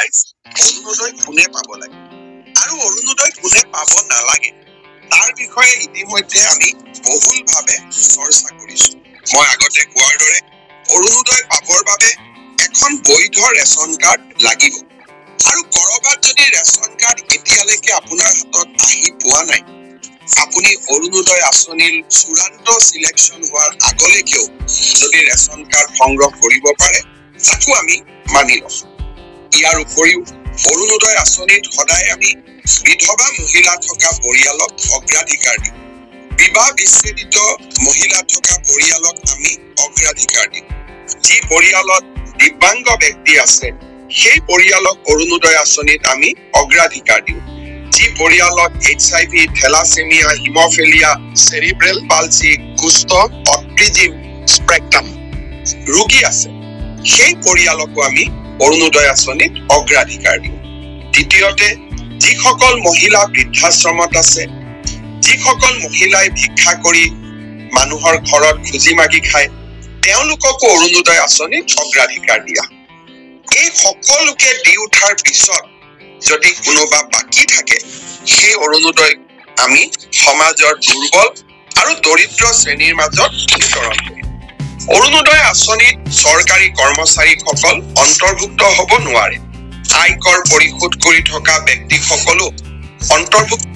Guys, Orunodoi কোনে পাব লাগে আৰু অৰুণোদয় কোনে পাব নালাগে তাৰ বিষয়ে ইতিমধ্যে আমি বহুলভাৱে চৰ্চা কৰিছো। মই আগতে কোৱাৰ দৰে অৰুণোদয় পাবৰ বাবে এখন বৈধ ৰেচন কাৰ্ড লাগিব আৰু কৰবাত যদি ৰেচন কাৰ্ড এতিয়ালৈকে আপোনাৰ হাতত আহি পোৱা নাই, আপুনি অৰুণোদয় আঁচনিৰ চূড়ান্ত সিলেকশ্যন হোৱাৰ আগলৈকেও যদি ৰেচন কাৰ্ড সংগ্ৰহ কৰিব পাৰে তাকো আমি মানি লওঁ। ইয়াৰ উপৰিও অৰুণোদয় আঁচনিত সদায় আমি বিধৱা মহিলা থকা পৰিয়ালক অগ্ৰাধিকাৰ দিওঁ। বিবাহ বিচ্ছেদিত মহিলা থকা পৰিয়ালক আমি অগ্ৰাধিকাৰ দিওঁ। যি পৰিয়ালত দিব্যাংগ ব্যক্তি আছে সেই পৰিয়ালক অৰুণোদয় আঁচনিত আমি অগ্ৰাধিকাৰ দিওঁ। যি পৰিয়ালত HIV, থেলাছেমিয়া, হিমফেলিয়া, চেৰিব্ৰেল পালচি, কুষ্ঠ, অটিজিম স্পেক্ট্ৰাম ৰোগী আছে সেই পৰিয়ালকো আমি অৰুণোদয় আঁচনিত অগ্ৰাধিকাৰ দিওঁ। দ্বিতীয়তে, যিসকল মহিলা বৃদ্ধাশ্ৰমত আছে, যিসকল মহিলাই ভিক্ষা কৰি মানুহৰ ঘৰত খুজি মাগি খায়, তেওঁলোককো অৰুণোদয় আঁচনিত অগ্ৰাধিকাৰ দিয়া। এই সকলোকে দি উঠাৰ পিছত যদি কোনোবা বাকী থাকে সেই অৰুণোদয় আমি সমাজৰ দুৰ্বল আৰু দৰিদ্ৰ শ্ৰেণীৰ মাজত বিতৰণ কৰিম। অৰুণোদয় আঁচনিত চৰকাৰী কৰ্মচাৰীসকল অন্তৰ্ভুক্ত হ'ব নোৱাৰে। আয়কৰ পৰিশোধ কৰি থকা ব্যক্তিসকলো অন্তৰ্ভুক্ত